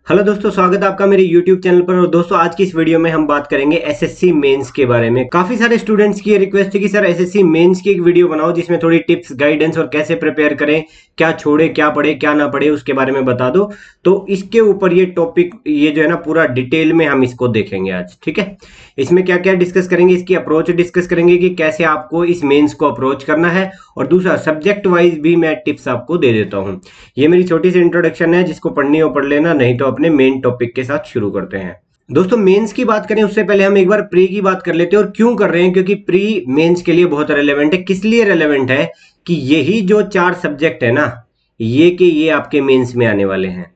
Hello दोस्तों, स्वागत है आपका मेरे YouTube चैनल पर। और दोस्तों, आज की इस वीडियो में हम बात करेंगे एसएससी मेंस के बारे में। काफी सारे स्टूडेंट्स की रिक्वेस्ट है कि सर एसएससी मेंस की एक वीडियो बनाओ जिसमें थोड़ी टिप्स, गाइडेंस और कैसे प्रिपेयर करें, क्या छोड़े, क्या पढ़े, क्या ना पढ़े, उसके बारे में बता दो। तो इसके ऊपर ये टॉपिक, ये जो है ना, पूरा डिटेल में हम इसको देखेंगे आज। ठीक है, इसमें क्या क्या डिस्कस करेंगे, इसकी अप्रोच डिस्कस करेंगे कि कैसे आपको इस मेंस को अप्रोच करना है, और दूसरा सब्जेक्ट वाइज भी मैं टिप्स आपको दे देता हूँ। ये मेरी छोटी सी इंट्रोडक्शन है, जिसको पढ़नी हो पढ़ लेना, नहीं तो अपने मेन टॉपिक के साथ शुरू करते हैं। दोस्तों, मेंस की बात करें उससे पहले हम एक बार प्री की बात कर लेते हैं। और क्यों कर रहे हैं? क्योंकि प्री मेंस के लिए बहुत रेलेवेंट है। किस लिए रेलेवेंट है? कि यही जो 4 सब्जेक्ट है ना, ये आपके मेंस में आने वाले हैं।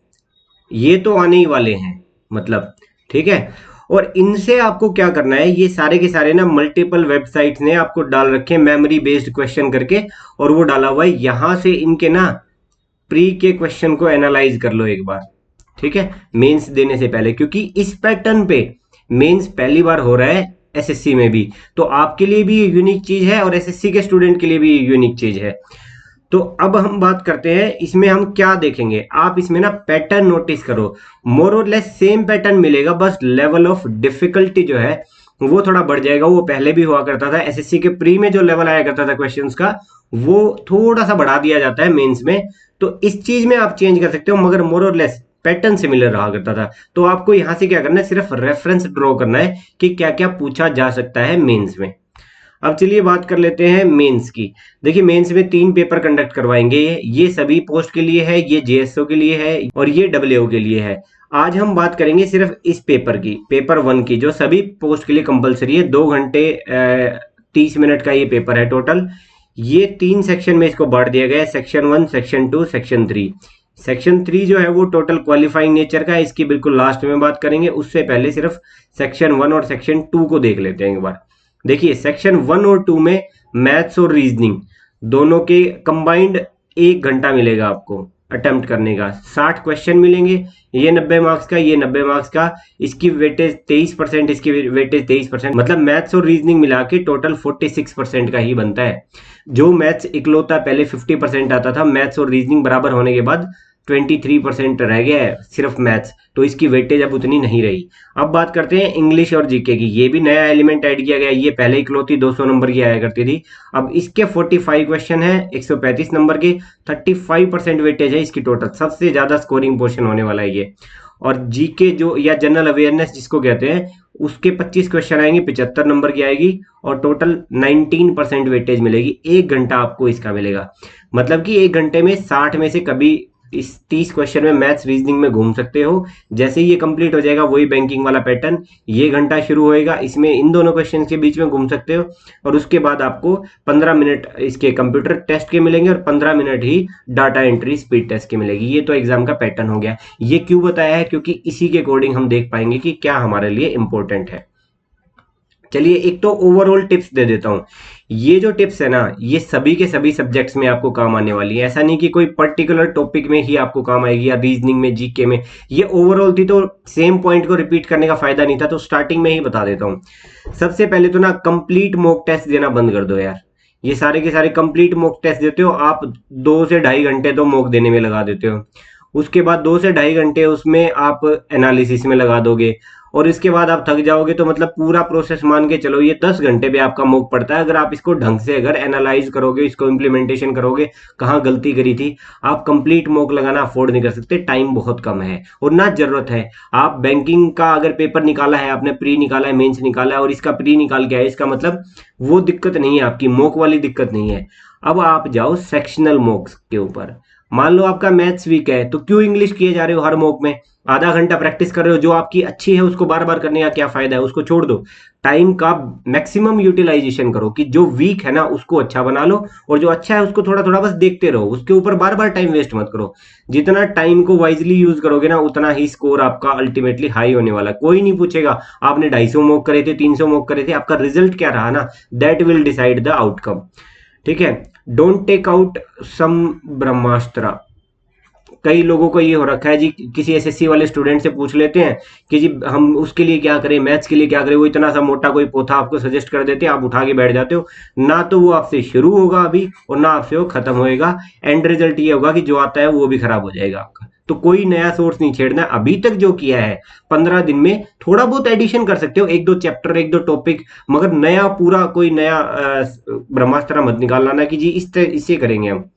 ये तो आने ही वाले हैं, मतलब। ठीक है, और इनसे आपको क्या करना है, ये सारे के सारे ना मल्टीपल वेबसाइट्स ने आपको डाल रखे हैं मेमोरी बेस्ड क्वेश्चन करके, और वो डाला हुआ है। यहां से इनके ना प्री के क्वेश्चन को एनालाइज कर लो एक बार। ठीक है, मेंस देने से पहले, क्योंकि इस पैटर्न पे मेंस पहली बार हो रहा है एसएससी में भी, तो आपके लिए भी यूनिक चीज है और एसएससी के स्टूडेंट के लिए भी यूनिक चीज है। तो अब हम बात करते हैं इसमें हम क्या देखेंगे। आप इसमें ना पैटर्न नोटिस करो, मोर और लेस सेम पैटर्न मिलेगा, बस लेवल ऑफ डिफिकल्टी जो है वो थोड़ा बढ़ जाएगा। वो पहले भी हुआ करता था एसएससी के प्री में, जो लेवल आया करता था क्वेश्चंस का, वो थोड़ा सा बढ़ा दिया जाता है मेंस में। तो इस चीज में आप चेंज कर सकते हो, मगर मोर और लेस पैटर्न सिमिलर रहा करता था। तो आपको यहां से क्या करना है, सिर्फ रेफरेंस ड्रॉ करना है कि क्या क्या पूछा जा सकता है मेंस में। अब चलिए बात कर लेते हैं मेंस की। देखिए, मेंस में 3 पेपर कंडक्ट करवाएंगे। ये सभी पोस्ट के लिए है, ये जेएसओ के लिए है, और ये डब्ल्यूओ के लिए है। आज हम बात करेंगे सिर्फ इस पेपर की, पेपर 1 की, जो सभी पोस्ट के लिए कंपलसरी है। 2 घंटे 30 मिनट का ये पेपर है टोटल। ये 3 सेक्शन में इसको बांट दिया गया है, सेक्शन 1, सेक्शन 2, सेक्शन 3। सेक्शन 3 जो है वो टोटल क्वालिफाइंग नेचर का है, इसकी बिल्कुल लास्ट में बात करेंगे। उससे पहले सिर्फ सेक्शन 1 और सेक्शन 2 को देख लेते हैं एक बार। देखिए, सेक्शन 1 और 2 में मैथ्स और रीजनिंग दोनों के कंबाइंड 1 घंटा मिलेगा आपको अटेम्प्ट करने का। 60 क्वेश्चन मिलेंगे, ये 90 मार्क्स का, ये 90 मार्क्स का। इसकी वेटेज 23%, इसकी वेटेज 23%, मतलब मैथ्स और रीजनिंग मिला के टोटल 46% का ही बनता है। जो मैथ्स इकलौता पहले 50% आता था, मैथ्स और रीजनिंग बराबर होने के बाद 23% रह गया है सिर्फ मैथ्स, तो इसकी वेटेज अब उतनी नहीं रही। अब बात करते हैं इंग्लिश और जीके की। ये भी नया एलिमेंट ऐड किया गया, ये पहले इकलौती 200 नंबर की आया करती थी। अब इसके 45 क्वेश्चन है 135 नंबर के, 35% वेटेज है इसकी टोटल। सबसे ज्यादा स्कोरिंग पोर्शन होने वाला है ये। और जीके जो, या जनरल अवेयरनेस जिसको कहते हैं, उसके 25 क्वेश्चन आएंगे, 75 नंबर की आएगी, और टोटल 19% वेटेज मिलेगी। 1 घंटा आपको इसका मिलेगा, मतलब कि 1 घंटे में 60 में से कभी इस 30 क्वेश्चन में मैथ्स रीजनिंग में घूम सकते हो। जैसे ही ये कंप्लीट हो जाएगा, वही बैंकिंग वाला पैटर्न, ये घंटा शुरू होएगा, इसमें इन दोनों क्वेश्चन के बीच में घूम सकते हो। और उसके बाद आपको 15 मिनट इसके कंप्यूटर टेस्ट के मिलेंगे, और 15 मिनट ही डाटा एंट्री स्पीड टेस्ट के मिलेगी। ये तो एग्जाम का पैटर्न हो गया। ये क्यों बताया है? क्योंकि इसी के अकॉर्डिंग हम देख पाएंगे कि क्या हमारे लिए इंपॉर्टेंट है। चलिए, एक तो ओवरऑल टिप्स दे देता हूं। ये जो टिप्स है ना, ये सभी के सभी सब्जेक्ट्स में आपको काम आने वाली है। ऐसा नहीं कि कोई पर्टिकुलर टॉपिक में ही आपको काम आएगी, या रीजनिंग में, जीके में। ये ओवरऑल थी, तो सेम पॉइंट को रिपीट करने का फायदा नहीं था, तो स्टार्टिंग में ही बता देता हूं। सबसे पहले तो ना, कंप्लीट मॉक टेस्ट देना बंद कर दो यार। ये सारे के सारे कंप्लीट मॉक टेस्ट देते हो आप, 2 से 2.5 घंटे तो मॉक देने में लगा देते हो। उसके बाद 2 से 2.5 घंटे उसमें आप एनालिसिस में लगा दोगे, और इसके बाद आप थक जाओगे। तो मतलब पूरा प्रोसेस मान के चलो, ये 10 घंटे पे आपका मॉक पड़ता है। अगर आप इसको ढंग से अगर एनालाइज करोगे, इसको इम्प्लीमेंटेशन करोगे, कहाँ गलती करी थी, आप कंप्लीट मॉक लगाना अफोर्ड नहीं कर सकते। टाइम बहुत कम है और ना जरूरत है। आप बैंकिंग का अगर पेपर निकाला है, आपने प्री निकाला है, मेंस निकाला है, और इसका प्री निकाल के आए, इसका मतलब वो दिक्कत नहीं है आपकी, मॉक वाली दिक्कत नहीं है। अब आप जाओ सेक्शनल मॉक्स के ऊपर। मान लो आपका मैथ्स वीक है, तो क्यों इंग्लिश किए जा रहे हो हर मॉक में? आधा घंटा प्रैक्टिस कर रहे हो, जो आपकी अच्छी है उसको बार बार करने का क्या फायदा है? उसको छोड़ दो। टाइम का मैक्सिमम यूटिलाइजेशन करो, कि जो वीक है ना उसको अच्छा बना लो, और जो अच्छा है उसको थोड़ा थोड़ा बस देखते रहो। उसके ऊपर बार बार टाइम वेस्ट मत करो। जितना टाइम को वाइजली यूज करोगे ना, उतना ही स्कोर आपका अल्टीमेटली हाई होने वाला है। कोई नहीं पूछेगा आपने 250 मॉक करे थे, 300 मॉक करे थे, आपका रिजल्ट क्या रहा ना, that will decide the outcome. ठीक है, डोंट टेक आउट सम ब्रह्मास्त्र। कई लोगों को ये हो रखा है जी, किसी एसएससी वाले स्टूडेंट से पूछ लेते हैं कि जी हम उसके लिए क्या करें, मैथ्स के लिए क्या करें। वो इतना सा मोटा कोई पोथा आपको सजेस्ट कर देते हैं, आप उठा के बैठ जाते हो। ना तो वो आपसे शुरू होगा अभी, और ना आपसे वो खत्म होएगा। एंड रिजल्ट ये होगा कि जो आता है वो भी खराब हो जाएगा आपका। तो कोई नया सोर्स नहीं छेड़ना। अभी तक जो किया है 15 दिन में थोड़ा बहुत एडिशन कर सकते हो, एक दो चैप्टर, एक दो टॉपिक, मगर नया पूरा कोई नया ब्रह्मास्त्र मत निकालना ना कि जी इससे करेंगे हम।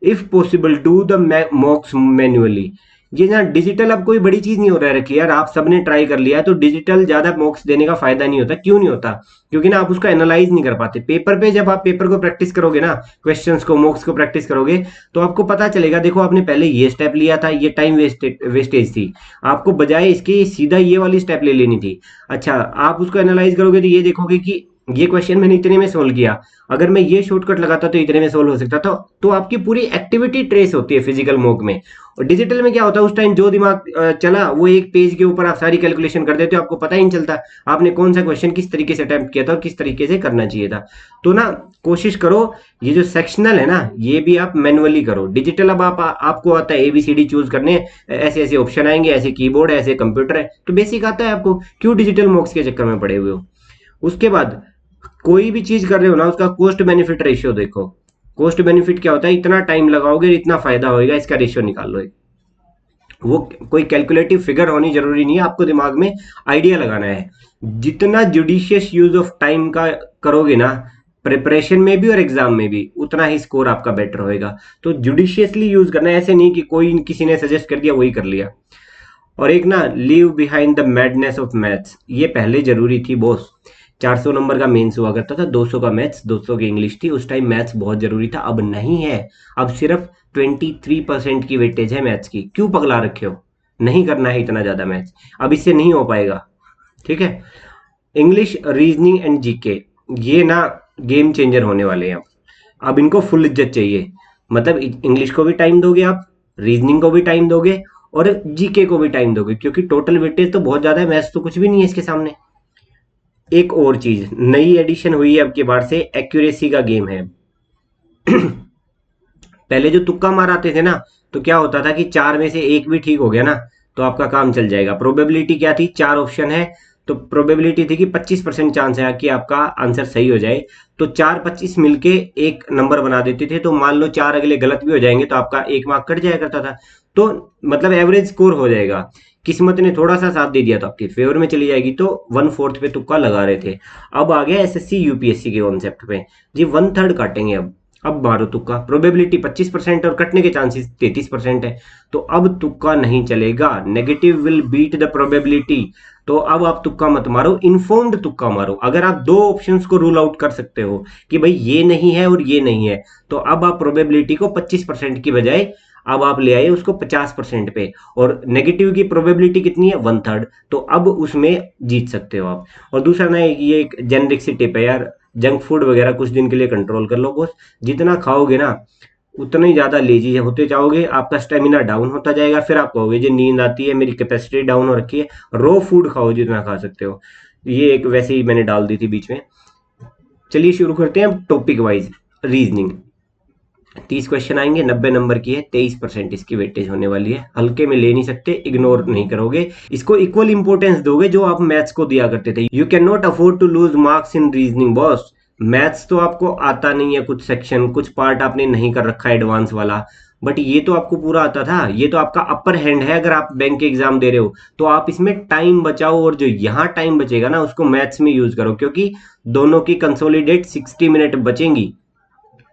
If possible do the मॉक्स manually. ये ना डिजिटल अब कोई बड़ी चीज नहीं हो रहा है रखी यार, आप सबने ट्राई कर लिया है, तो डिजिटल ज्यादा मॉक्स देने का फायदा नहीं होता। क्यों नहीं होता? क्योंकि ना आप उसको एनालाइज नहीं कर पाते। पेपर पे जब आप पेपर को प्रैक्टिस करोगे ना, क्वेश्चंस को, मॉक्स को प्रैक्टिस करोगे, तो आपको पता चलेगा देखो आपने पहले ये स्टेप लिया था, ये टाइम वेस्टेज थी, आपको बजाय इसके सीधा ये वाली स्टेप ले लेनी थी। अच्छा, आप उसको एनालाइज करोगे तो ये देखोगे कि ये क्वेश्चन मैंने इतने में सोल्व किया, अगर मैं ये शॉर्टकट लगाता तो इतने में सोल्व हो सकता था। तो आपकी पूरी एक्टिविटी ट्रेस होती है फिजिकल मॉक में। और डिजिटल में क्या होता है, उस टाइम जो दिमाग चला वो एक पेज के ऊपर आप सारी कैलकुलेशन कर देते हो, आपको पता ही नहीं चलता आपने कौन सा क्वेश्चन किस तरीके से अटेम्प्ट किया था और किस तरीके से करना चाहिए था। तो ना कोशिश करो ये जो सेक्शनल है ना, ये भी आप मैनुअली करो। डिजिटल अब आपको आता है ABCD चूज करने, ऐसे ऐसे ऑप्शन आएंगे, ऐसे कीबोर्ड है, ऐसे कंप्यूटर है, तो बेसिक आता है आपको, क्यों डिजिटल मॉक्स के चक्कर में पड़े हुए हो। उसके बाद कोई भी चीज कर रहे हो ना, उसका कॉस्ट बेनिफिट रेशियो देखो। कॉस्ट बेनिफिट क्या होता है, इतना टाइम लगाओगे इतना फायदा होगा, इसका रेशियो निकाल लो। वो कोई कैलकुलेटिव फिगर होनी जरूरी नहीं है, आपको दिमाग में आइडिया लगाना है। जितना जुडिशियस यूज ऑफ टाइम का करोगे ना, प्रिपरेशन में भी और एग्जाम में भी, उतना ही स्कोर आपका बेटर होएगा। तो जुडिशियसली यूज करना है, ऐसे नहीं कि कोई किसी ने सजेस्ट कर दिया वही कर लिया। और एक ना, leave behind the madness of maths, ये पहले जरूरी थी बॉस। 400 नंबर का मेंस हुआ करता था, 200 का मैथ्स, 200 की इंग्लिश थी, उस टाइम मैथ्स बहुत जरूरी था। अब नहीं है, अब सिर्फ 23% की वेटेज है मैथ्स की। क्यों पगला रखे हो, नहीं करना है इतना ज्यादा मैथ्स, अब इससे नहीं हो पाएगा। ठीक है। इंग्लिश, रीजनिंग एंड जीके, ये ना गेम चेंजर होने वाले हैं। अब इनको फुल इज्जत चाहिए। मतलब इंग्लिश को भी टाइम दोगे आप, रीजनिंग को भी टाइम दोगे और जीके को भी टाइम दोगे, क्योंकि टोटल वेटेज तो बहुत ज्यादा है, मैथ्स तो कुछ भी नहीं है इसके सामने। एक और चीज नई एडिशन हुई है अब की बार से, एक्यूरेसी का गेम है। पहले जो तुक्का माराते थे ना, तो क्या होता था कि चार में से एक भी ठीक हो गया ना तो आपका काम चल जाएगा। प्रोबेबिलिटी क्या थी, चार ऑप्शन है तो प्रोबेबिलिटी थी कि 25% चांस है कि आपका आंसर सही हो जाए। तो 4 25 मिलके एक नंबर बना देते थे, तो मान लो चार अगले गलत भी हो जाएंगे तो आपका एक मार्क कट जाया करता था। तो मतलब एवरेज स्कोर हो जाएगा। किस्मत ने थोड़ा सा साथ दे दिया तो आपके फेवर में चली जाएगी, तो 1/4 पे तुक्का लगा रहे थे। अब आ गया SSC UPSC के कॉन्सेप्ट पे, जी 1/3 काटेंगे अब मारो तुक्का। प्रोबेबिलिटी 25% और कटने के चांसेस 33% है, तो अब तुक्का नहीं चलेगा। Negative will beat the probability. तो अब आप तुक्का मत मारो, इन्फॉर्म्ड तुक्का मारो। अगर आप दो ऑप्शंस को रूल आउट कर सकते हो कि भाई ये नहीं है और ये नहीं है, तो अब आप प्रोबेबिलिटी को 25% की बजाय अब आप ले आए उसको 50% पे, और नेगेटिव की प्रोबेबिलिटी कितनी है, 1/3, तो अब उसमें जीत सकते हो आप। और दूसरा ना, ये एक जेनरिक सी टिप है यार, जंक फूड वगैरह कुछ दिन के लिए कंट्रोल कर लो बॉस। जितना खाओगे ना उतना ही ज्यादा लेजी होते जाओगे, आपका स्टेमिना डाउन होता जाएगा, फिर आप कहोगे जो नींद आती है, मेरी कैपेसिटी डाउन हो रखी है। रो फूड खाओ जितना खा सकते हो। ये एक वैसे ही मैंने डाल दी थी बीच में। चलिए शुरू करते हैं अब टॉपिक वाइज। रीजनिंग 30 क्वेश्चन आएंगे, 90 नंबर की है, 23% इसकी वेटेज होने वाली है। हल्के में ले नहीं सकते, इग्नोर नहीं करोगे, इसको इक्वल इंपोर्टेंस दोगे जो आप मैथ्स को दिया करते थे। You can not afford to lose marks in reasoning boss. Maths तो आपको आता नहीं है, कुछ सेक्शन कुछ पार्ट आपने नहीं कर रखा है एडवांस वाला, बट ये तो आपको पूरा आता था। ये तो आपका अपर हैंड है। अगर आप बैंक के एग्जाम दे रहे हो तो आप इसमें टाइम बचाओ, और जो यहाँ टाइम बचेगा ना उसको मैथ्स में यूज करो, क्योंकि दोनों की कंसोलिडेट 60 मिनट बचेंगी,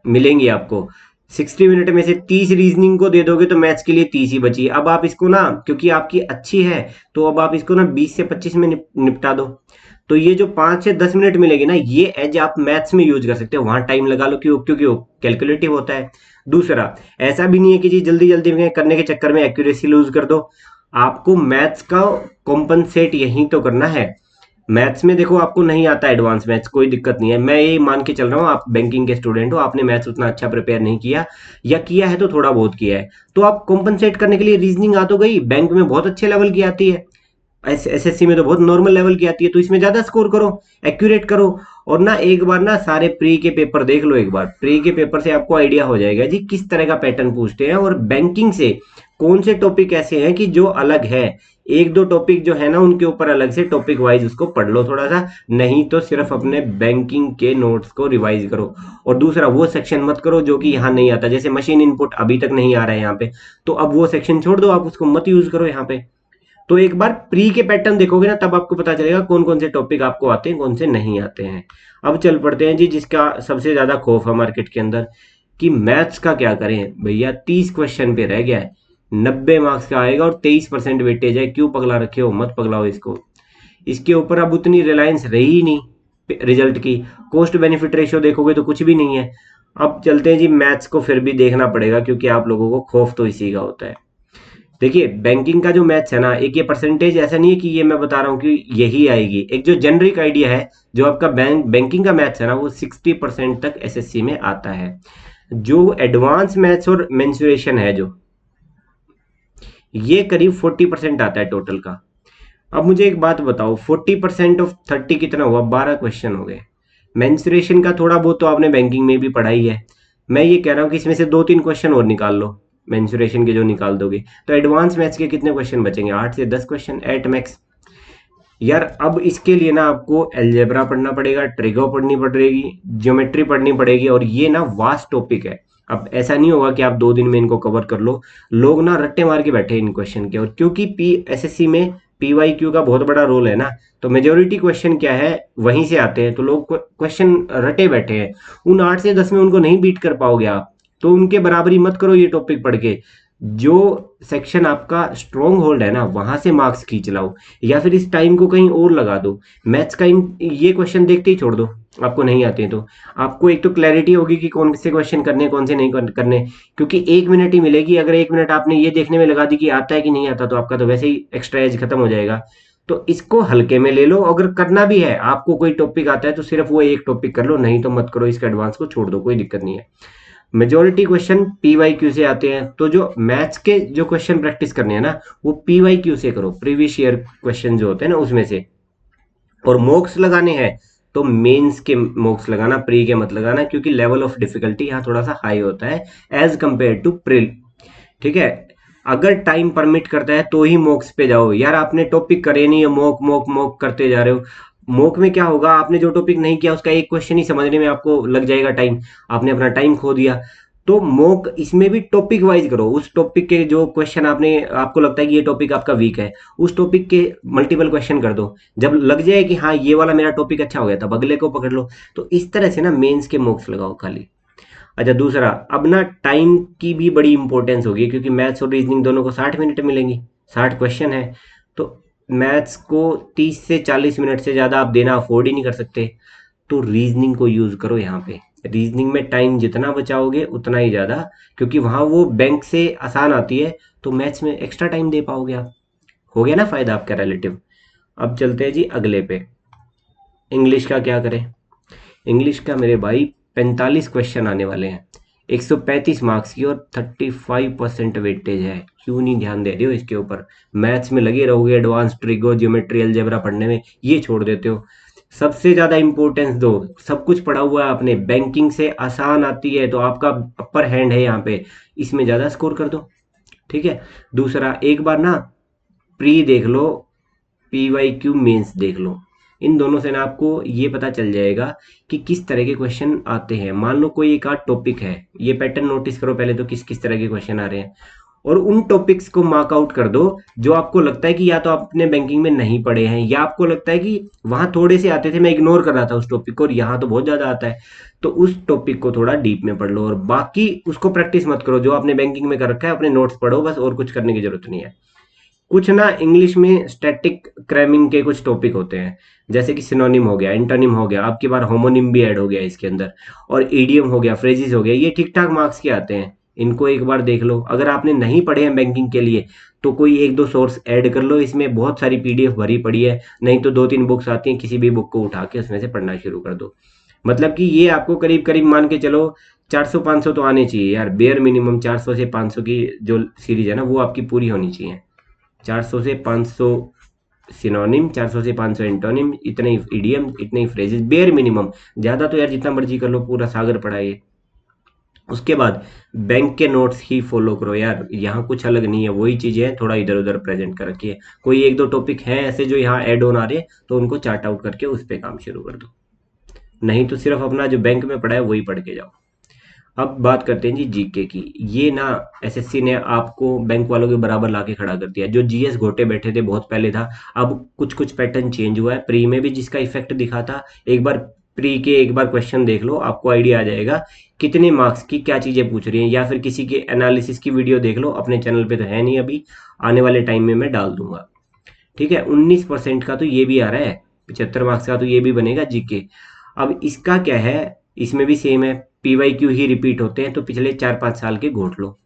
मिलेंगी आपको। 60 मिनट में से 30 रीजनिंग को दे दोगे तो मैथ्स के लिए 30 ही बची। अब आप इसको ना, क्योंकि आपकी अच्छी है, तो अब आप इसको ना 20 से 25 में निपटा दो। तो ये जो 5 से 10 मिनट मिलेगी ना, ये एज आप मैथ्स में यूज कर सकते हो, वहां टाइम लगा लो, क्योंकि वो कैलकुलेटिव होता है। दूसरा, ऐसा भी नहीं है कि जी जल्दी जल्दी में करने के चक्कर में एक्यूरेसी लूज कर दो। आपको मैथ्स का कॉम्पनसेट यही तो करना है। मैथ्स में देखो आपको नहीं आता एडवांस मैथ्स, कोई दिक्कत नहीं है, मैं ये मान के चल रहा हूँ आप बैंकिंग के स्टूडेंट हो, आपने मैथ्स उतना अच्छा प्रिपेयर नहीं किया, या किया है तो थोड़ा बहुत किया है, तो आप कॉम्पनसेट करने के लिए रीजनिंग आ तो गई, बैंक में बहुत अच्छे लेवल की आती है, SSC में तो बहुत नॉर्मल लेवल की आती है, तो इसमें ज्यादा स्कोर करो, एक्यूरेट करो। और ना एक बार ना सारे प्री के पेपर देख लो, एक बार प्री के पेपर से आपको आइडिया हो जाएगा जी किस तरह का पैटर्न पूछते हैं। और बैंकिंग से कौन से टॉपिक ऐसे हैं कि जो अलग है, एक दो टॉपिक जो है ना उनके ऊपर अलग से टॉपिक वाइज उसको पढ़ लो थोड़ा सा, नहीं तो सिर्फ अपने बैंकिंग के नोट्स को रिवाइज करो। और दूसरा, वो सेक्शन मत करो जो कि यहाँ नहीं आता, जैसे मशीन इनपुट अभी तक नहीं आ रहा है यहाँ पे, तो अब वो सेक्शन छोड़ दो, आप उसको मत यूज करो यहाँ पे। तो एक बार प्री के पैटर्न देखोगे ना, तब आपको पता चलेगा कौन कौन से टॉपिक आपको आते हैं, कौन से नहीं आते हैं। अब चल पड़ते हैं जी, जिसका सबसे ज्यादा खौफ है मार्केट के अंदर कि मैथ्स का क्या करें भैया, 30 क्वेश्चन पे रह गया है, 90 मार्क्स का आएगा और 23% वेटेज है, क्यों पगला रखे हो, मत पगलाओ इसको। इसके ऊपर अब उतनी रिलायंस रही ही नहीं रिजल्ट की, कॉस्ट बेनिफिट रेशियो देखोगे तो कुछ भी नहीं है। अब चलते हैं जी, मैथ्स को फिर भी देखना पड़ेगा क्योंकि आप लोगों को खौफ तो इसी का होता है। देखिए बैंकिंग का जो मैथ्स है ना, एक ये परसेंटेज ऐसा नहीं है कि ये मैं बता रहा हूँ कि यही आएगी, एक जो जेनरिक आइडिया है, जो आपका बैंकिंग का मैथ्स है ना, वो 60% तक एसएससी में आता है। जो एडवांस मैथ्स और मेंसुरेशन है जो, ये करीब 40% आता है टोटल का। अब मुझे एक बात बताओ, 40% ऑफ 30 कितना हुआ, 12 क्वेश्चन हो गए। मेंसुरेशन का थोड़ा बहुत तो आपने बैंकिंग में भी पढ़ा ही है, मैं ये कह रहा हूँ कि इसमें से 2-3 क्वेश्चन और निकाल लो, मेंसुरेशन के जो निकाल दोगे तो एडवांस मैथ्स के कितने क्वेश्चन बचेंगे, 8 से 10 क्वेश्चन एट मैक्स। यार अब इसके लिए ना आपको अलजेब्रा पढ़ना पड़ेगा, ट्रिगो पढ़नी पड़ेगी, ज्योमेट्री पढ़नी पड़ेगी, और ये ना वास्ट टॉपिक है। अब ऐसा नहीं होगा कि आप 2 दिन में इनको कवर कर लो, लोग ना रट्टे मार के बैठे इन क्वेश्चन के, और क्योंकि पी एसएससी में पीवाईक्यू का बहुत बड़ा रोल है ना, तो मेजोरिटी क्वेश्चन क्या है वहीं से आते हैं, तो लोग क्वेश्चन रटे बैठे हैं, उन 8 से 10 में उनको नहीं बीट कर पाओगे आप, तो उनके बराबरी मत करो ये टॉपिक पढ़ के। जो सेक्शन आपका स्ट्रॉन्ग होल्ड है ना, वहां से मार्क्स खींच लाओ, या फिर इस टाइम को कहीं और लगा दो। मैथ्स का ये क्वेश्चन देखते ही छोड़ दो, आपको नहीं आते हैं तो आपको एक तो क्लैरिटी होगी कि कौन से क्वेश्चन करने कौन से नहीं करने, क्योंकि 1 मिनट ही मिलेगी, अगर 1 मिनट आपने ये देखने में लगा दी कि आता है कि नहीं आता, तो आपका तो वैसे ही एक्स्ट्रा एज खत्म हो जाएगा। तो इसको हल्के में ले लो, अगर करना भी है आपको, कोई टॉपिक आता है तो सिर्फ वो एक टॉपिक कर लो, नहीं तो मत करो, इसका एडवांस को छोड़ दो, कोई दिक्कत नहीं है। मेजोरिटी क्वेश्चन पीवाईक्यू से आते हैं, तो जो मैथ्स के जो क्वेश्चन प्रैक्टिस करने हैं ना, वो पीवाईक्यू से करो, प्रीवियस ईयर क्वेश्चन जो होते हैं ना उसमें से। और मॉक्स लगाने हैं तो मेंस के मॉक्स लगाना, प्री के मत लगाना, क्योंकि लेवल ऑफ डिफिकल्टी यहाँ थोड़ा सा हाई होता है एज कंपेयर टू प्रिल। ठीक है, अगर टाइम परमिट करता है तो ही मॉक्स पे जाओ। यार आपने टॉपिक करे नहीं है, मॉक मॉक मॉक करते जा रहे हो, मॉक में क्या होगा, आपने जो टॉपिक नहीं किया उसका एक क्वेश्चन ही समझने में आपको लग जाएगा टाइम, आपने अपना टाइम खो दिया। तो मॉक इसमें भी टॉपिक वाइज करो, उस टॉपिक के जो क्वेश्चन आपने, आपको लगता है कि ये टॉपिक आपका वीक है, उस टॉपिक के मल्टीपल क्वेश्चन कर दो, जब लग जाए कि हाँ ये वाला मेरा टॉपिक अच्छा हो गया तब अगले को पकड़ लो। तो इस तरह से ना मेंस के मॉक्स लगाओ खाली। अच्छा दूसरा, अब ना टाइम की भी बड़ी इंपॉर्टेंस होगी, क्योंकि मैथ्स और रीजनिंग दोनों को 60 मिनट मिलेंगी, 60 क्वेश्चन है, तो मैथ्स को 30 से 40 मिनट से ज़्यादा आप देना अफोर्ड ही नहीं कर सकते। तो रीजनिंग को यूज़ करो यहाँ पे, रीजनिंग में टाइम जितना बचाओगे उतना ही ज़्यादा, क्योंकि वहाँ वो बैंक से आसान आती है, तो मैथ्स में एक्स्ट्रा टाइम दे पाओगे आप, हो गया ना फायदा आपका रिलेटिव। अब चलते हैं जी अगले पे, इंग्लिश का क्या करें। इंग्लिश का मेरे भाई 45 क्वेश्चन आने वाले हैं, 135 मार्क्स की, और 35% वेटेज है, क्यों नहीं ध्यान दे रहे हो इसके ऊपर, मैथ्स में लगे रहोगे एडवांस ट्रिगो ज्योमेट्री अलजेब्रा पढ़ने में, ये छोड़ देते हो। सबसे ज्यादा इंपॉर्टेंस दो, सब कुछ पढ़ा हुआ है आपने, बैंकिंग से आसान आती है, तो आपका अपर हैंड है यहाँ पे, इसमें ज्यादा स्कोर कर दो। ठीक है, दूसरा एक बार ना प्री देख लो, पीवाईक्यू मेंस देख लो, इन दोनों से ना आपको ये पता चल जाएगा कि किस तरह के क्वेश्चन आते हैं। मान लो कोई एक आध टॉपिक है, ये पैटर्न नोटिस करो पहले तो, किस किस तरह के क्वेश्चन आ रहे हैं, और उन टॉपिक्स को मार्क आउट कर दो जो आपको लगता है कि या तो आपने बैंकिंग में नहीं पढ़े हैं, या आपको लगता है कि वहां थोड़े से आते थे, मैं इग्नोर कर रहा था उस टॉपिक को, और यहाँ तो बहुत ज्यादा आता है, तो उस टॉपिक को थोड़ा डीप में पढ़ लो, और बाकी उसको प्रैक्टिस मत करो, जो आपने बैंकिंग में कर रखा है अपने नोट्स पढ़ो बस, और कुछ करने की जरूरत नहीं है। कुछ ना इंग्लिश में स्टैटिक क्रैमिंग के कुछ टॉपिक होते हैं, जैसे कि सिनोनिम हो गया, एंटोनिम हो गया, आपकी बार होमोनिम भी ऐड हो गया इसके अंदर, और ईडियम हो गया, फ्रेजेस हो गया, ये ठीक ठाक मार्क्स के आते हैं, इनको एक बार देख लो। अगर आपने नहीं पढ़े हैं बैंकिंग के लिए, तो कोई एक दो सोर्स ऐड कर लो, इसमें बहुत सारी पीडीएफ भरी पड़ी है, नहीं तो 2-3 बुक्स आती हैं, किसी भी बुक को उठा के उसमें से पढ़ना शुरू कर दो। मतलब कि ये आपको करीब करीब मान के चलो 400-500 तो आने चाहिए यार, बेयर मिनिमम 400 से 500 की जो सीरीज है ना वो आपकी पूरी होनी चाहिए। 400 से 500 सिनोनिम, 400 से 500 एंटोनिम, इतने ही इडियम, इतने ही फ्रेजेस, बेयर मिनिमम, ज्यादा तो यार जितना मर्जी कर लो, पूरा सागर पड़ा है ये। उसके बाद बैंक के नोट्स ही फॉलो करो यार, यहाँ कुछ अलग नहीं है, वही चीजें हैं, थोड़ा इधर उधर प्रेजेंट कर रखी है। कोई एक दो टॉपिक हैं ऐसे जो यहाँ ऐड ऑन आ रहे हैं, तो उनको चार्ट आउट करके उस पर काम शुरू कर दो। नहीं तो सिर्फ अपना जो बैंक में पढ़ा है वही पढ़ के जाओ। अब बात करते हैं जी जीके की। ये ना एसएससी ने आपको बैंक वालों के बराबर लाके खड़ा कर दिया। जो जीएस घोटे बैठे थे बहुत पहले था, अब कुछ कुछ पैटर्न चेंज हुआ है। प्री में भी जिसका इफेक्ट दिखा था, एक बार प्री के एक बार क्वेश्चन देख लो, आपको आइडिया आ जाएगा कितने मार्क्स की क्या चीजें पूछ रही हैं। या फिर किसी के एनालिसिस की वीडियो देख लो, अपने चैनल पे तो है नहीं अभी, आने वाले टाइम में मैं डाल दूंगा। ठीक है, 19% का तो ये भी आ रहा है, 75 मार्क्स का तो ये भी बनेगा जीके। अब इसका क्या है, इसमें भी सेम है, पीवाईक्यू ही रिपीट होते हैं, तो पिछले 4-5 साल के घोट लो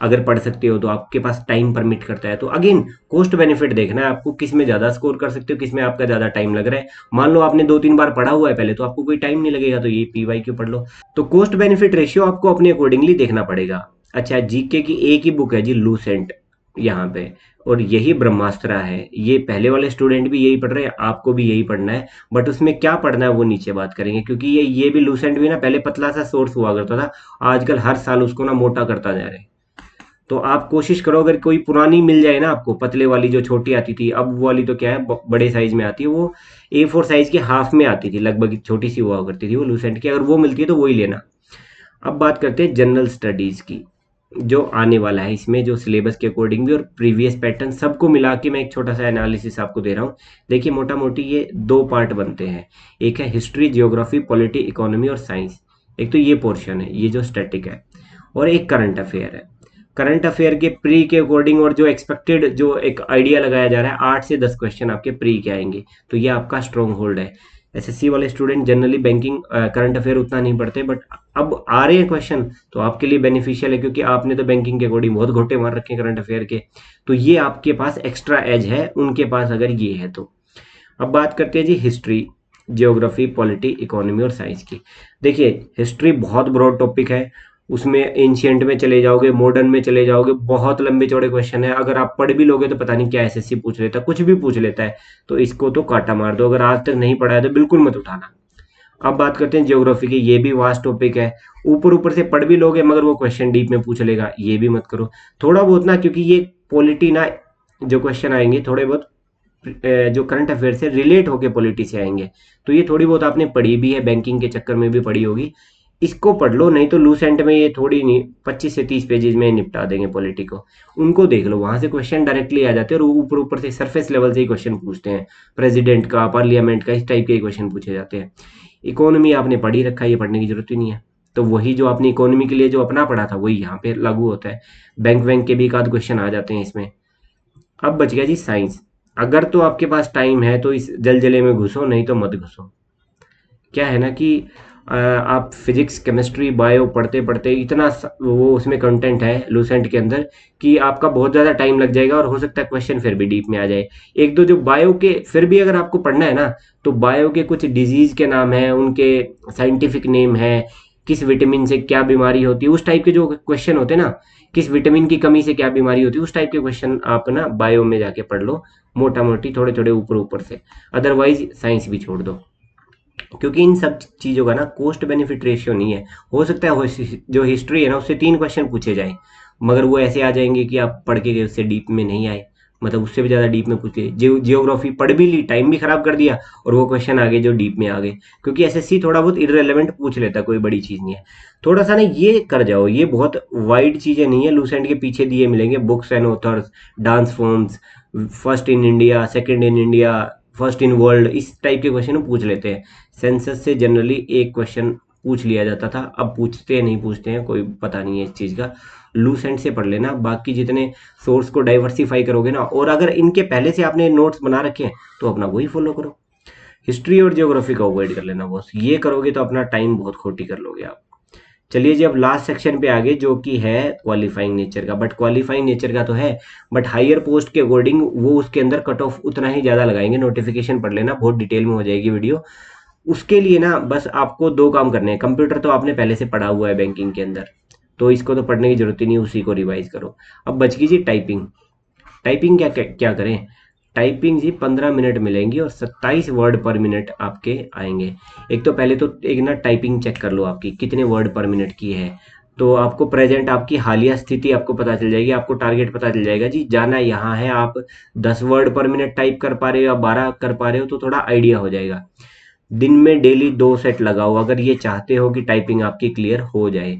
अगर पढ़ सकते हो तो, आपके पास टाइम परमिट करता है तो। अगेन कॉस्ट बेनिफिट देखना है आपको, किस में ज्यादा स्कोर कर सकते हो, किस में आपका ज्यादा टाइम लग रहा है। मान लो आपने 2-3 बार पढ़ा हुआ है पहले, तो आपको कोई टाइम नहीं लगेगा, तो ये पीवाईक्यू पढ़ लो। तो कॉस्ट बेनिफिट रेशियो आपको अपने अकॉर्डिंगली देखना पड़ेगा। अच्छा, जीके की एक ही बुक है जी, लूसेंट, यहाँ पे, और यही ब्रह्मास्त्र है। ये पहले वाले स्टूडेंट भी यही पढ़ रहे हैं, आपको भी यही पढ़ना है। बट उसमें क्या पढ़ना है वो नीचे बात करेंगे, क्योंकि ये भी लूसेंट भी ना पहले पतला सा सोर्स हुआ करता था, आजकल हर साल उसको ना मोटा करता जा रहा है। तो आप कोशिश करो, अगर कोई पुरानी मिल जाए ना आपको, पतले वाली जो छोटी आती थी, अब वो वाली तो क्या है बड़े साइज में आती है, वो A4 साइज के हाफ में आती थी लगभग, छोटी सी हुआ करती थी वो लूसेंट की, अगर वो मिलती है तो वही लेना। अब बात करते हैं जनरल स्टडीज की, जो आने वाला है इसमें, जो सिलेबस के अकॉर्डिंग भी और प्रीवियस पैटर्न सबको मिला के मैं एक छोटा सा एनालिसिस आपको दे रहा हूँ। देखिए मोटा मोटी ये 2 पार्ट बनते हैं, एक है हिस्ट्री, जियोग्राफी, पॉलिटी, इकोनॉमी और साइंस। एक तो ये पोर्शन है, ये जो स्टैटिक है, और एक करंट अफेयर है। करंट अफेयर के प्री के अकॉर्डिंग और जो एक्सपेक्टेड जो एक आइडिया लगाया जा रहा है, 8 से 10 क्वेश्चन आपके प्री के आएंगे, तो ये आपका स्ट्रॉन्ग होल्ड है। एसएससी वाले student generally banking current affair उतना नहीं पढ़ते, बट अब आ रहे हैं क्वेश्चन, तो आपके लिए बेनिफिशियल है, क्योंकि आपने तो बैंकिंग के अकॉर्डिंग बहुत घोटे मार रखे हैं करंट अफेयर के, तो ये आपके पास एक्स्ट्रा एज है उनके पास अगर ये है तो। अब बात करते हैं जी हिस्ट्री, जियोग्राफी, पॉलिटी, इकोनॉमी और साइंस की। देखिए हिस्ट्री बहुत ब्रॉड टॉपिक है, उसमें एंशियंट में चले जाओगे, मॉडर्न में चले जाओगे, बहुत लंबे चौड़े क्वेश्चन है। अगर आप पढ़ भी लोगे तो पता नहीं क्या एसएससी पूछ लेता है, कुछ भी पूछ लेता है, तो इसको तो काटा मार दो। अगर आज तक नहीं पढ़ा है तो बिल्कुल मत उठाना। अब बात करते हैं ज्योग्राफी की, ये भी वास्ट टॉपिक है, ऊपर ऊपर से पढ़ भी लोगे मगर वो क्वेश्चन डीप में पूछ लेगा, ये भी मत करो। थोड़ा बहुत ना, क्योंकि ये पॉलिटी ना, जो क्वेश्चन आएंगे थोड़े बहुत जो करंट अफेयर से रिलेट होके पॉलिटी से आएंगे, तो ये थोड़ी बहुत आपने पढ़ी भी है, बैंकिंग के चक्कर में भी पढ़ी होगी, इसको पढ़ लो। नहीं तो लूसेंट में ये थोड़ी नहीं, 25 से 30 पेजेस में निपटा देंगे पॉलिटी को, उनको देख लो, वहां से क्वेश्चन डायरेक्टली आ जाते हैं, और ऊपर ऊपर से सरफेस लेवल से ही क्वेश्चन पूछते हैं, प्रेसिडेंट का, पार्लियामेंट का, इस टाइप के क्वेश्चन पूछे जाते हैं। इकोनॉमी आपने पढ़ी रखा है, ये पढ़ने की जरूरत ही नहीं है, तो वही जो आपने इकोनॉमी के लिए जो अपना पढ़ा था वही यहाँ पे लागू होता है। बैंक वैंक के भी एक आध क्वेश्चन आ जाते हैं इसमें। अब बच गया जी साइंस। अगर तो आपके पास टाइम है तो इस जलजले में घुसो, नहीं तो मत घुसो। क्या है ना कि आप फिजिक्स, केमिस्ट्री, बायो पढ़ते पढ़ते इतना वो उसमें कंटेंट है लूसेंट के अंदर, कि आपका बहुत ज़्यादा टाइम लग जाएगा, और हो सकता है क्वेश्चन फिर भी डीप में आ जाए। एक दो जो बायो के फिर भी अगर आपको पढ़ना है ना, तो बायो के कुछ डिजीज के नाम है, उनके साइंटिफिक नेम है, किस विटामिन से क्या बीमारी होती है, उस टाइप के जो क्वेश्चन होते हैं ना, किस विटामिन की कमी से क्या बीमारी होती है, उस टाइप के क्वेश्चन आप ना बायो में जाके पढ़ लो, मोटा मोटी थोड़े थोड़े ऊपर ऊपर से। अदरवाइज साइंस भी छोड़ दो, क्योंकि इन सब चीज़ों का ना कॉस्ट बेनिफिट रेशियो नहीं है। हो सकता है जो हिस्ट्री है ना उससे 3 क्वेश्चन पूछे जाए, मगर वो ऐसे आ जाएंगे कि आप पढ़ के उससे डीप में नहीं आए, मतलब उससे भी ज़्यादा डीप में पूछे। जियोग्राफी पढ़ भी ली, टाइम भी खराब कर दिया, और वो क्वेश्चन आ गए जो डीप में आ गए, क्योंकि एसएससी थोड़ा बहुत इररेलेवेंट पूछ लेता है, कोई बड़ी चीज़ नहीं है। थोड़ा सा ना ये कर जाओ, ये बहुत वाइड चीज़ें नहीं है, लूसेंट के पीछे दिए मिलेंगे books and authors, dance forms, first in India, second in India, first in world, इस टाइप के क्वेश्चन पूछ लेते हैं। सेंसस से जनरली एक क्वेश्चन पूछ लिया जाता था, अब पूछते हैं नहीं पूछते हैं कोई पता नहीं है इस चीज़ का। लूसेंट से पढ़ लेना, बाकी जितने सोर्स को डाइवर्सिफाई करोगे ना, और अगर इनके पहले से आपने नोट्स बना रखे हैं तो अपना वही फॉलो करो। हिस्ट्री और जियोग्राफी का अवॉइड कर लेना बॉस, ये करोगे तो अपना टाइम बहुत खोटी कर लोगे आप। चलिए जी, अब लास्ट सेक्शन पे आगे, जो कि है क्वालिफाइंग नेचर का। बट क्वालिफाइंग नेचर का तो है, बट हायर पोस्ट के अकॉर्डिंग वो उसके अंदर कट ऑफ उतना ही ज़्यादा लगाएंगे। नोटिफिकेशन पढ़ लेना, बहुत डिटेल में हो जाएगी वीडियो। उसके लिए ना बस आपको 2 काम करने हैं। कंप्यूटर तो आपने पहले से पढ़ा हुआ है बैंकिंग के अंदर, तो इसको तो पढ़ने की जरूरत ही नहीं, उसी को रिवाइज करो। अब बच गई जी टाइपिंग। टाइपिंग क्या क्या, क्या करें? टाइपिंग जी 15 मिनट मिलेंगी, और 27 वर्ड पर मिनट आपके आएंगे। एक तो पहले तो एक ना टाइपिंग चेक कर लो आपकी कितने वर्ड पर मिनट की है। तो आपको प्रेजेंट आपकी हालिया स्थिति आपको पता चल जाएगी, आपको टारगेट पता चल जाएगा जी जाना यहाँ है। आप 10 वर्ड पर मिनट टाइप कर पा रहे हो या 12 कर पा रहे हो तो थोड़ा आइडिया हो जाएगा। दिन में डेली 2 सेट लगाओ अगर ये चाहते हो कि टाइपिंग आपकी क्लियर हो जाए।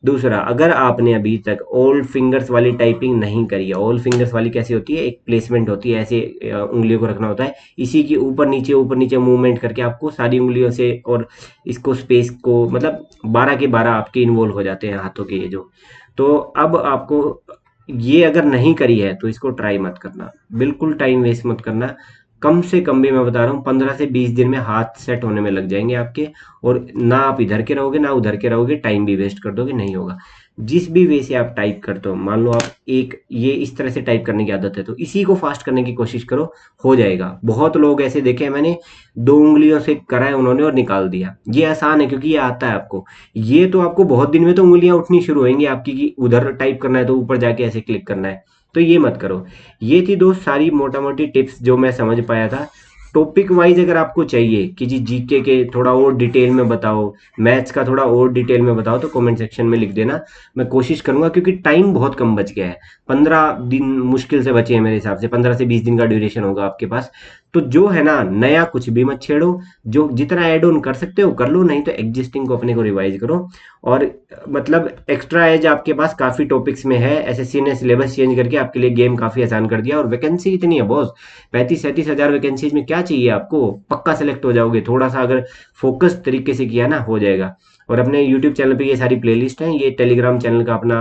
दूसरा, अगर आपने अभी तक ऑल फिंगर्स वाली टाइपिंग नहीं करी है, ऑल फिंगर्स वाली कैसी होती है, एक प्लेसमेंट होती है, ऐसे उंगलियों को रखना होता है, इसी की ऊपर नीचे मूवमेंट करके आपको सारी उंगलियों से और इसको स्पेस को मतलब 12 के 12 आपके इन्वॉल्व हो जाते हैं हाथों के ये जो। तो अब आपको ये अगर नहीं करी है तो इसको ट्राई मत करना, बिल्कुल टाइम वेस्ट मत करना। कम से कम भी मैं बता रहा हूँ 15 से 20 दिन में हाथ सेट होने में लग जाएंगे आपके, और ना आप इधर के रहोगे ना उधर के रहोगे, टाइम भी वेस्ट कर दोगे, नहीं होगा। जिस भी वे से आप टाइप करते हो, मान लो आप एक ये इस तरह से टाइप करने की आदत है तो इसी को फास्ट करने की कोशिश करो, हो जाएगा। बहुत लोग ऐसे देखे हैं मैंने, 2 उंगलियों से करा है उन्होंने और निकाल दिया। ये आसान है क्योंकि ये आता है आपको। ये तो आपको बहुत दिन में तो उंगलियां उठनी शुरू होंगी आपकी कि उधर टाइप करना है तो ऊपर जाके ऐसे क्लिक करना है, तो ये मत करो। ये थी दोस्त सारी मोटा मोटी टिप्स जो मैं समझ पाया था। टॉपिक वाइज अगर आपको चाहिए कि जी जीके के थोड़ा और डिटेल में बताओ, मैथ्स का थोड़ा और डिटेल में बताओ, तो कमेंट सेक्शन में लिख देना, मैं कोशिश करूंगा, क्योंकि टाइम बहुत कम बच गया है। 15 दिन मुश्किल से बचे हैं मेरे हिसाब से, 15 से 20 दिन का ड्यूरेशन होगा आपके पास। तो जो है ना, नया कुछ भी मत छेड़ो, जो जितना ऐड ऑन कर सकते हो कर लो, नहीं तो एग्जिस्टिंग को अपने को रिवाइज करो। और मतलब एक्स्ट्रा एज आपके पास काफी टॉपिक्स में है, एसएससी ने सिलेबस चेंज करके आपके लिए गेम काफी आसान कर दिया, और वैकेंसी इतनी है बॉस, 35-37 हजार वैकेंसीज में क्या चाहिए आपको, पक्का सेलेक्ट हो जाओगे। थोड़ा सा अगर फोकस तरीके से किया ना, हो जाएगा। और अपने यूट्यूब चैनल पे ये सारी प्लेलिस्ट हैं, ये टेलीग्राम चैनल का अपना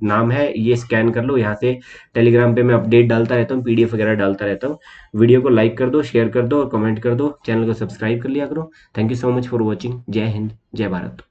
नाम है, ये स्कैन कर लो यहाँ से। टेलीग्राम पे मैं अपडेट डालता रहता हूँ, पीडीएफ वगैरह डालता रहता हूँ। वीडियो को लाइक कर दो, शेयर कर दो और कमेंट कर दो, चैनल को सब्सक्राइब कर लिया करो। Thank you so much for watching. जय हिंद, जय भारत।